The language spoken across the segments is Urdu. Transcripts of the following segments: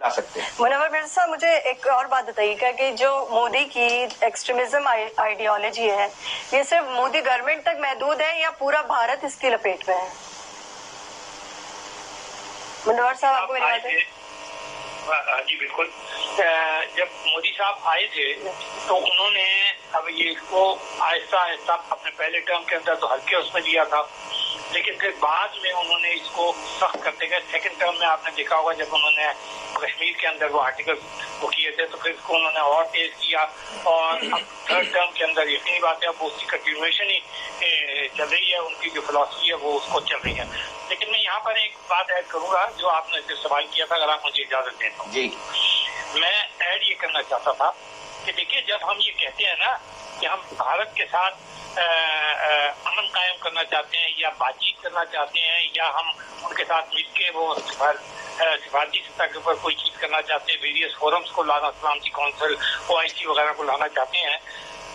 لا سکتے ہیں. منور مرزا صاحب، مجھے ایک اور بات بتائیے گا کہ جو مودی کی ایکسٹریمزم آئیڈیالوجی ہے، یہ صرف مودی گورنمنٹ تک محدود ہے یا پورا بھارت اس کی لپیٹ میں ہے؟ منور صاحب آپ کو میری بات ہے؟ جی بالکل. جب مودی صاحب آئے تھے تو انہوں نے اب یہ اس کو آہستہ آہستہ اپنے پہلے ٹرم کے اندر تو ہلکے اس میں دیا تھا، لیکن پھر بعد میں انہوں نے اس کو سخت کرتے گئے. سیکنڈ ٹرم میں آپ نے دیکھا ہوگا جب انہوں نے کشمیر کے اندر وہ آرٹیکل وہ کیے تھے تو پھر اس کو انہوں نے اور تیز کیا، اور اب تھرڈ ٹرم کے اندر یقینی بات ہے اب اس کی کنٹینویشن ہی چل رہی ہے، ان کی جو فلاسفی ہے وہ اس کو چل رہی ہے. لیکن میں یہاں پر ایک بات ایڈ کروں گا جو آپ نے سوال کیا تھا، اگر آپ مجھے اجازت دیں تو. جی میں ایڈ یہ کرنا چاہتا تھا کہ دیکھیے جب ہم یہ کہتے ہیں نا کہ ہم بھارت کے ساتھ امن قائم کرنا چاہتے ہیں یا بات چیت کرنا چاہتے ہیں یا ہم ان کے ساتھ مل کے وہ سفارتی سطح کے اوپر کوئی چیز کرنا چاہتے ہیں، ویریس فورمز کو لانا، سلامتی کونسل OIC وغیرہ کو لانا چاہتے ہیں،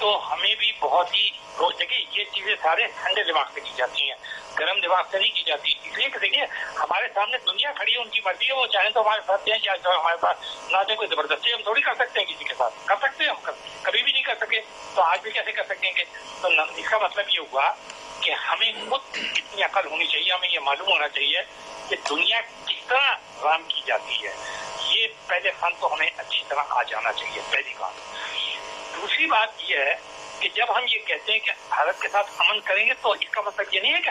تو ہمیں بھی بہت ہی دیکھیے یہ چیزیں سارے ٹھنڈے دماغ سے کی جاتی ہیں، گرم دماغ سے نہیں کی جاتی. اس لیے کہ دیکھیے ہمارے سامنے دنیا کھڑی ہے، ان کی مرضی ہے، وہ چاہیں تو ہمارے ساتھ دیں یا ہمارے پاس نہ دیں. کوئی زبردستی ہم تھوڑی کر سکتے ہیں کسی کے ساتھ، کر سکتے ہیں ہم کبھی بھی نہیں کر سکے تو آج بھی کیسے کر سکیں گے. تو اس کا مطلب یہ ہوا کہ ہمیں خود اتنی عقل ہونی چاہیے، ہمیں یہ معلوم ہونا چاہیے کہ دنیا کس طرح رام کی جاتی ہے. یہ پہلے فن تو ہمیں اچھی طرح آ جانا چاہیے، پہلی بات. دوسری بات یہ ہے کہ جب ہم یہ کہتے ہیں کہ بھارت کے ساتھ امن کریں گے تو اس کا مطلب یہ نہیں ہے کہ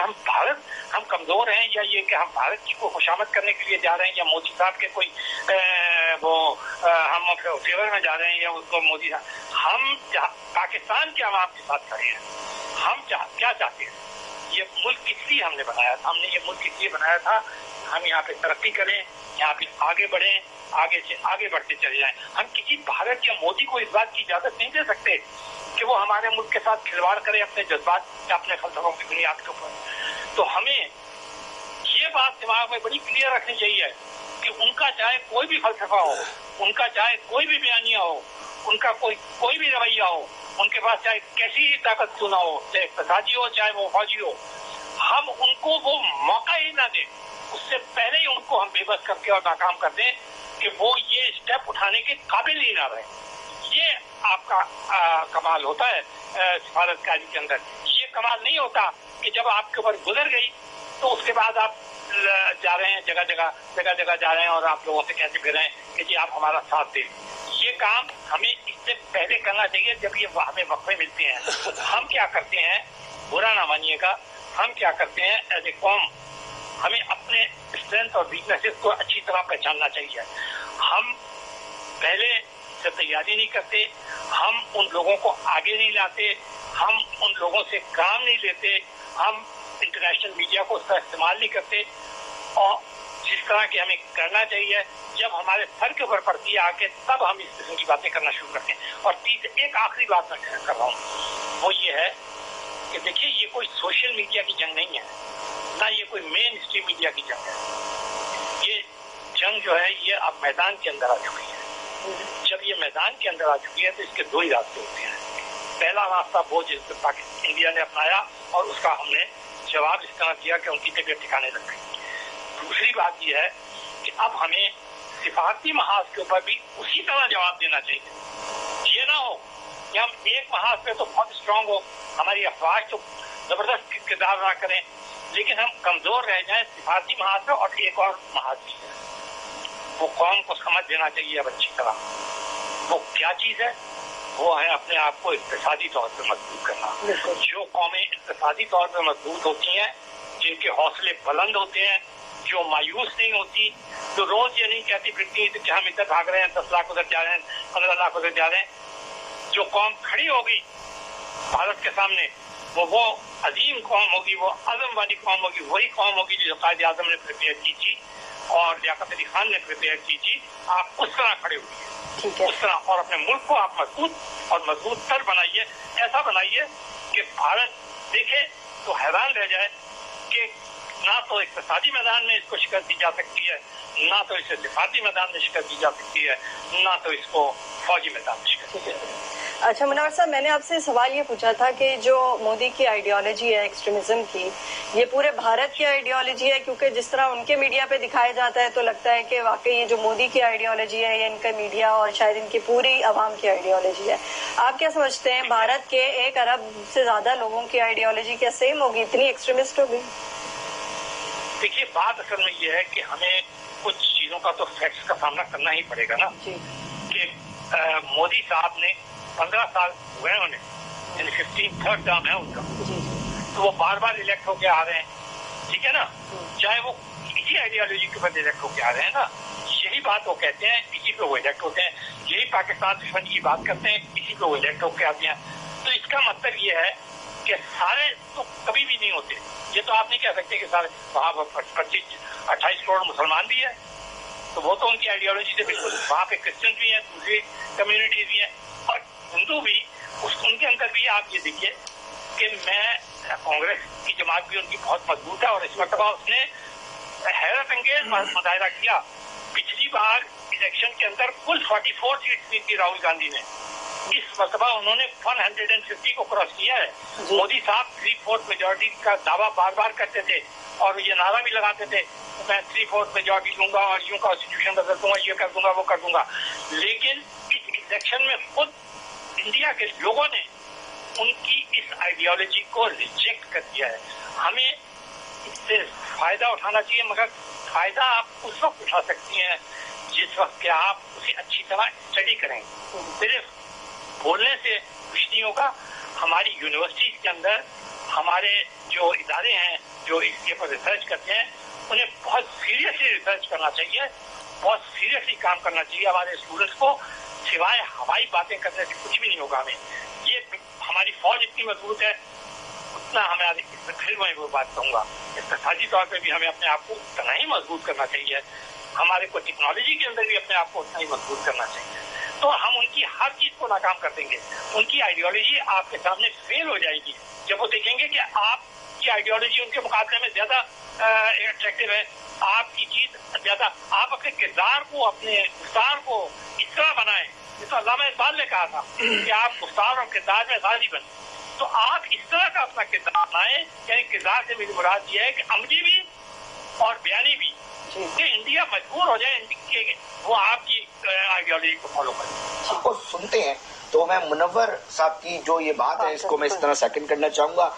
ہم کمزور ہیں یا یہ کہ ہم بھارت کی کو خوشامد کرنے کے لیے جا رہے ہیں یا مودی صاحب کے کوئی ہم فیور میں جا رہے ہیں یا اس کو مودی صاحب. ہم پاکستان کے عوام کے ساتھ کھڑے ہیں. ہم کیا چاہتے ہیں؟ یہ ملک کس لیے ہم نے بنایا تھا؟ ہم نے یہ ملک اس لیے بنایا تھا ہم یہاں پہ ترقی کریں، یہاں پہ آگے بڑھیں، آگے سے آگے بڑھتے چلے جائیں. ہم کسی بھارت یا مودی کو اس بات کی اجازت نہیں دے سکتے کہ وہ ہمارے ملک کے ساتھ کھلواڑ کرے اپنے جذبات یا اپنے فلسفوں کی بنیاد کے اوپر. تو ہمیں یہ بات دماغ میں بڑی کلیئر رکھنی چاہیے کہ ان کا چاہے کوئی بھی فلسفہ ہو، ان کا چاہے کوئی بھی بیانیہ ہو، ان کا کوئی بھی رویہ ہو، ان کے پاس چاہے کیسی ہی طاقت کیوں نہ ہو، چاہے اقتصادی ہو چاہے وہ فوجی ہو، ہم ان کو وہ موقع ہی نہ دیں. اس سے پہلے ہی ان کو ہم بے بس کر کے اور ناکام کر دیں کہ وہ یہ اسٹیپ اٹھانے کے قابل ہی نہ رہے. یہ آپ کا کمال ہوتا ہے سفارت کاری کے اندر. یہ کمال نہیں ہوتا کہ جب آپ کے اوپر گزر گئی تو اس کے بعد آپ جا رہے ہیں جگہ جگہ جا رہے ہیں اور آپ لوگوں سے کہتے پھر رہے ہیں کہ جی آپ ہمارا ساتھ دیں. یہ کام ہمیں اس سے پہلے کرنا چاہیے جب یہ ہمیں وقفے ملتے ہیں. ہم کیا کرتے ہیں، برا نہ مانیے گا، ہم کیا کرتے ہیں ایز اے قوم، ہمیں اپنے اسٹرینتھ اور ویکنیسز کو اچھی طرح پہچاننا چاہیے. ہم پہلے سے تیاری نہیں کرتے، ہم ان لوگوں کو آگے نہیں لاتے، ہم ان لوگوں سے کام نہیں لیتے، ہم انٹرنیشنل میڈیا کو اس کا استعمال نہیں کرتے، اور جس طرح کی ہمیں کرنا چاہیے جب ہمارے سر کے اوپر پڑتی ہے آ کے تب ہم اس قسم کی باتیں کرنا شروع کرتے ہیں. اور ایک آخری بات میں کر رہا ہوں، وہ یہ ہے کہ دیکھیے یہ کوئی سوشل میڈیا کی جنگ نہیں ہے، نہ یہ کوئی مین اسٹریم میڈیا کی جنگ ہے. یہ جنگ جو ہے یہ اب میدان کے اندر آ چکی ہے. جب یہ میدان کے اندر آ چکی ہے تو اس کے دو ہی راستے ہوتے ہیں. پہلا راستہ وہ جس کو انڈیا نے اپنایا اور اس کا ہم نے جواب اس طرح دیا کہ ان کی طبیعت ٹھکانے لگ گئی. دوسری بات یہ ہے کہ اب ہمیں سفارتی محاذ کے اوپر بھی اسی طرح جواب دینا چاہیے. یہ نہ ہو کہ ہم ایک محاذ پہ تو بہت اسٹرانگ ہو، ہماری افواج تو زبردست کردار ادا کریں، لیکن ہم کمزور رہ جائیں سفارتی محاذ پہ. اور ایک اور محاذ بھی ہے، وہ قوم کو سمجھ دینا چاہیے اب اچھی طرح. وہ کیا چیز ہے؟ وہ ہے اپنے آپ کو اقتصادی طور پہ مضبوط کرنا. جو قومیں اقتصادی طور پہ مضبوط ہوتی ہیں، جن کے حوصلے بلند ہوتے ہیں، جو مایوس نہیں ہوتی، جو روز یہ نہیں کہتی پھرتی کہ ہم ادھر بھاگ رہے ہیں، 10 لاکھ ادھر جا رہے ہیں، 15 لاکھ ادھر جا رہے ہیں. جو قوم کھڑی ہوگی بھارت کے سامنے وہ عظیم قوم ہوگی، وہ عزم والی قوم ہوگی، وہی قوم ہوگی جو قائد اعظم نے پریپیئر کی تھی اور لیاقت علی خان نے پریپیئر کی تھی. آپ اس طرح کھڑے ہوئیے، اس طرح، اور اپنے ملک کو آپ مضبوط تر بنائیے. ایسا بنائیے کہ بھارت دیکھے تو حیران رہ جائے کہ نہ تو اقتصادی میدان میں اس کو شکست دی جا سکتی ہے، نہ تو اسے سفارتی میدان میں شکست دی جا سکتی ہے، نہ تو اس کو فوجی میدان میں شکست دی جا سکتی ہے. اچھا منور صاحب، میں نے آپ سے سوال یہ پوچھا تھا کہ جو مودی کی آئیڈیالوجی ہے ایکسٹریمزم کی، یہ پورے بھارت کی آئیڈیالوجی ہے؟ کیونکہ جس طرح ان کے میڈیا پہ دکھایا جاتا ہے تو لگتا ہے کہ واقعی یہ جو مودی کی آئیڈیالوجی ہے یہ ان کا میڈیا اور شاید ان کی پوری عوام کی آئیڈیالوجی ہے. آپ کیا سمجھتے ہیں بھارت کے 1 ارب سے زیادہ لوگوں کی آئیڈیالوجی کیا سیم ہوگی، اتنی ایکسٹریمسٹ ہوگی؟ دیکھیے بات اصل میں یہ ہے کہ ہمیں کچھ چیزوں کا تو فیکٹس کا سامنا کرنا ہی پڑے گا نا جی. کہ مودی صاحب نے 15 سال ہوئے انہیں، یعنی 15 ٹرم ہے ان کا، جی تو وہ بار بار الیکٹ ہو کے آ رہے ہیں، ٹھیک ہے نا، چاہے وہ اسی آئیڈیالوجی کے اوپر الیکٹ ہو کے آ رہے ہیں نا، یہی بات وہ کہتے ہیں، اسی پہ وہ الیکٹ ہوتے ہیں، یہی پاکستان دشمن کی بات کرتے ہیں، اسی پہ وہ الیکٹ ہو کے آتے ہیں. تو اس کا مطلب یہ ہے کہ سارے تو کبھی بھی نہیں ہوتے. یہ تو آپ نہیں کہہ سکتے کہ سارے وہاں 25-28 کروڑ مسلمان بھی ہیں، تو وہ تو ان کی آئیڈیالوجی سے بالکل، وہاں پہ کرسچن بھی ہیں، دوسری کمیونٹیز بھی ہیں اور ہندو بھی. ان کے اندر بھی آپ یہ دیکھیے کہ کانگریس کی جماعت بھی ان کی بہت مضبوط ہے، اور اس مرتبہ اس نے حیرت انگیز مظاہرہ کیا. پچھلی بار الیکشن کے اندر کل 44 سیٹس دی تھی راہل گاندھی نے، اس مرتبہ انہوں نے 150 کو کراس کیا ہے. مودی صاحب 3/4 میجورٹی کا دعویٰ بار بار کرتے تھے اور یہ نعرہ بھی لگاتے تھے میں 3/4 میجورٹی لوں گا اور یوں کانسٹیٹیوشن بدل دوں گا، یہ کر دوں گا، وہ کر دوں گا. لیکن اس الیکشن میں خود انڈیا کے لوگوں نے ان کی اس آئیڈیالوجی کو ریجیکٹ کر دیا ہے. ہمیں اس سے فائدہ اٹھانا چاہیے، مگر فائدہ آپ اس وقت اٹھا سکتی ہیں جس وقت کہ آپ اسے اچھی طرح اسٹڈی کریں. صرف بولنے سے کچھ نہیں ہوگا. ہماری یونیورسٹیز کے اندر ہمارے جو ادارے ہیں جو اس کے اوپر ریسرچ کرتے ہیں انہیں بہت سیریسلی ریسرچ کرنا چاہیے، بہت سیریسلی کام کرنا چاہیے. ہمارے اسٹوڈنٹس کو سوائے ہوائی باتیں کرنے سے کچھ بھی نہیں ہوگا. یہ ہماری فوج اتنی مضبوط ہے اتنا ہمیں پھر میں وہ بات کہوں گا اقتصادی طور پہ بھی ہمیں اپنے آپ کو اتنا ہی مضبوط کرنا چاہیے. ہمارے کو ٹیکنالوجی کے اندر بھی اپنے آپ کو اتنا ہی مضبوط کرنا چاہیے. تو ہم ان کی ہر چیز کو ناکام کر دیں گے. ان کی آئیڈیالوجی آپ کے سامنے فیل ہو جائے گی جب وہ دیکھیں گے کہ آپ کی آئیڈیالوجی ان کے مقابلے میں زیادہ اٹریکٹیو ہے. آپ کی چیز زیادہ، آپ اپنے کردار کو، اپنے گفتار کو اس طرح بنائیں جس کو علامہ اقبال نے کہا تھا کہ آپ گفتار اور کردار میں غازی بنیں. تو آپ اس طرح کا اپنا کردار بنائیں، یعنی کردار سے میری مراد یہ ہے کہ عملی بھی اور بیانی بھی، کہ انڈیا مجبور ہو جائے کہ وہ آپ کی آئیڈیالوجی کو فالو کرے. آپ کو سنتے ہیں تو میں منور صاحب کی جو یہ بات ہے اس کو میں اس طرح سیکنڈ کرنا چاہوں گا.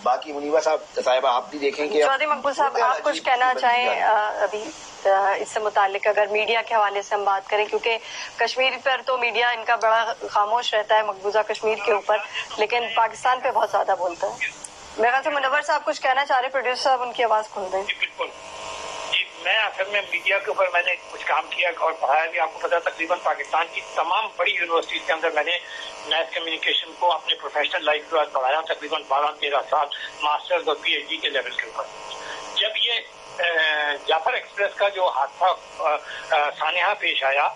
باقی منیبہ صاحبہ آپ بھی دیکھیں کہ چودھری مقبول صاحب آپ کچھ کہنا چاہیں ابھی اس سے متعلق، اگر میڈیا کے حوالے سے ہم بات کریں، کیونکہ کشمیر پر تو میڈیا ان کا بڑا خاموش رہتا ہے مقبوضہ کشمیر کے اوپر، لیکن پاکستان پہ بہت زیادہ بولتا ہے. میرے خیال سے منور صاحب کچھ کہنا چاہ رہے، پروڈیوسر صاحب ان کی آواز کھول دیں. بالکل جی، میں اصل میں میڈیا کے اوپر میں نے کچھ کام کیا اور پڑھایا بھی. آپ کو پتا تقریباً پاکستان کی تمام بڑی یونیورسٹیز کے اندر میں نے میس کمیونیکیشن کو اپنے پروفیشنل لائف کے بعد پڑھایا تقریباً 12-13 سال ماسٹرز اور PhD کے لیول کے اوپر. جب یہ جعفر ایکسپریس کا جو حادثہ سانحہ پیش آیا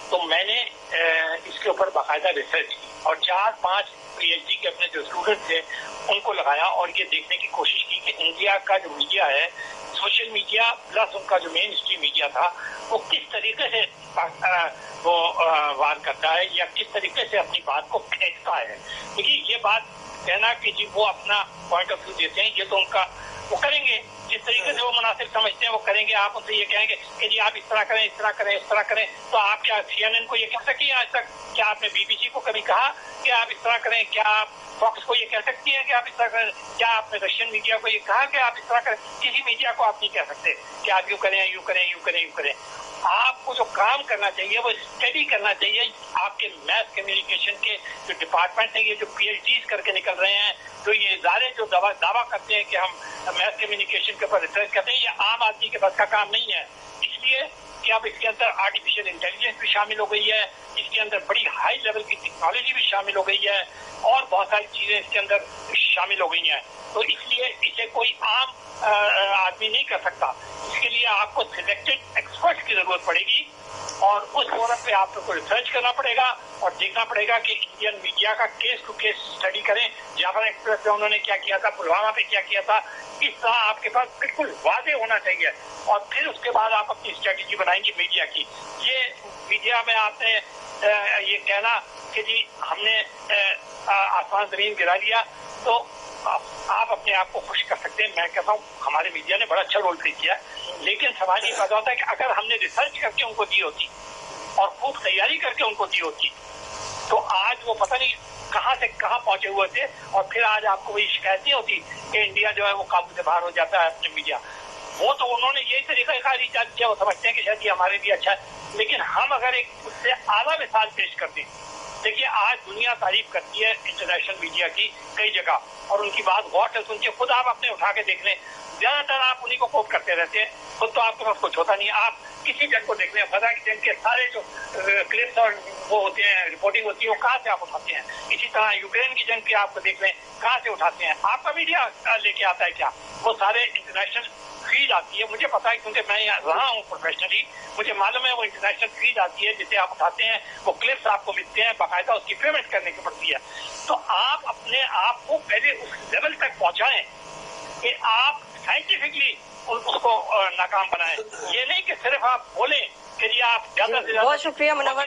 تو میں نے اس کے اوپر باقاعدہ ریسرچ کی اور 4-5 PhD کے اپنے جو اسٹوڈنٹ تھے ان کو لگایا اور یہ دیکھنے کی کوشش کی کہ انڈیا کا جو میڈیا ہے، سوشل میڈیا پلس ان کا جو مین اسٹریم میڈیا تھا، وہ کس طریقے سے وہ وار کرتا ہے یا کس طریقے سے اپنی بات کو کھینچتا ہے. دیکھیے یہ بات کہنا کہ جی وہ اپنا پوائنٹ آف ویو دیتے ہیں، یہ تو ان کا وہ کریں گے جس طریقے سے وہ مناسب سمجھتے ہیں وہ کریں گے. آپ ان سے یہ کہیں گے کہ جی آپ اس طرح کریں، اس طرح کریں، اس طرح کریں، تو آپ کیا CNN کو یہ کہہ سکیں آج تک؟ کیا آپ نے BBC کو کبھی کہا کہ آپ اس طرح کریں؟ کیا آپ فاکس کو یہ کہہ سکتی ہیں کہ آپ اس طرح کریں؟ کیا آپ نے رشین میڈیا کو یہ کہا کہ آپ اس طرح کریں؟ کسی میڈیا کو آپ نہیں کہہ سکتے کہ آپ یوں کریں، یوں کریں، یوں کریں، یوں کریں. آپ کو جو کام کرنا چاہیے وہ اسٹڈی کرنا چاہیے. آپ کے میس کمیونیکیشن کے جو ڈپارٹمنٹ ہیں، یہ جو PhDs کر کے نکل رہے ہیں، جو یہ ادارے جو دعویٰ کرتے ہیں کہ ہم میس کمیونیکیشن کے اوپر ریسرچ کرتے ہیں، یہ عام آدمی کے بس کا کام نہیں ہے. اس لیے کہ اب اس کے اندر آرٹیفیشل انٹیلیجنس بھی شامل ہو گئی ہے، اس کے اندر بڑی ہائی لیول کی ٹیکنالوجی بھی شامل ہو گئی ہے اور بہت ساری چیزیں اس کے اندر شامل ہو گئی ہیں. تو اس لیے اسے کوئی عام آدمی نہیں کر سکتا. اس کے لیے آپ کو سلیکٹڈ ایکسپرٹ کی ضرورت پڑے گی اور اس فورم پہ آپ کو ریسرچ کرنا پڑے گا اور دیکھنا پڑے گا کہ انڈین میڈیا کا کیس ٹو کیس اسٹڈی کریں. جعفر ایکسپریس میں انہوں نے کیا کیا تھا، پلوامہ پہ کیا کیا تھا، اس طرح آپ کے پاس بالکل واضح ہونا چاہیے اور پھر اس کے بعد آپ اپنی اسٹریٹجی بنائیں گے میڈیا کی. یہ میڈیا میڈیا میں آپ نے یہ کہنا کہ جی ہم نے آسمان زمین گرا دیا، تو آپ اپنے آپ کو خوش کر سکتے ہیں. میں کہتا ہوں ہمارے میڈیا نے بڑا اچھا رول پلے کیا، لیکن سوال یہ پیدا ہوتا ہے کہ اگر ہم نے ریسرچ کر کے ان کو دی ہوتی اور خوب تیاری کر کے ان کو دی ہوتی تو آج وہ پتہ نہیں کہاں سے کہاں پہنچے ہوئے تھے، اور پھر آج آپ کو وہی شکایت نہیں ہوتی کہ انڈیا جو ہے وہ قابو سے باہر ہو جاتا ہے اپنے میڈیا. وہ تو انہوں نے یہی طریقہ کار ایجاد کیا، وہ سمجھتے ہیں کہ شاید یہ ہمارے لیے اچھا ہے، لیکن ہم اگر ایک اس سے اعلیٰ مثال پیش کرتے ہیں. دیکھیے آج دنیا تعریف کرتی ہے انٹرنیشنل میڈیا کی کئی جگہ، اور ان کی بات غور سے سن کے خود آپ اپنے اٹھا کے دیکھ لیں، زیادہ تر آپ انہیں کو کوٹ کرتے رہتے ہیں، خود تو آپ کے پاس کچھ ہوتا نہیں. آپ کسی جنگ کو دیکھ لیں، فضا کی جنگ کے سارے جو کلپس اور وہ ہوتے ہیں رپورٹنگ ہوتی ہے وہ کہاں سے آپ اٹھاتے ہیں. اسی طرح یوکرین کی جنگ کی آپ کو دیکھ لیں کہاں سے اٹھاتے ہیں. آپ کا میڈیا لے کے آتا ہے کیا؟ وہ سارے انٹرنیشنل فیڈ آتی ہے، مجھے پتا ہے کیونکہ میں یہاں رہا ہوں پروفیشنلی، مجھے معلوم ہے وہ انٹرنیشنل فیڈ آتی ہے جسے آپ اٹھاتے ہیں، وہ کلپس آپ کو ملتے ہیں، باقاعدہ اس کی پیمنٹ کرنے کی پڑتی ہے. تو آپ اپنے آپ کو پہلے اس لیول تک پہنچائیں کہ آپ سائنٹیفکلی اس کو ناکام بنائیں. یہ نہیں کہ صرف آپ بولیں کہ جی آپ زیادہ سے زیادہ. بہت شکریہ منور.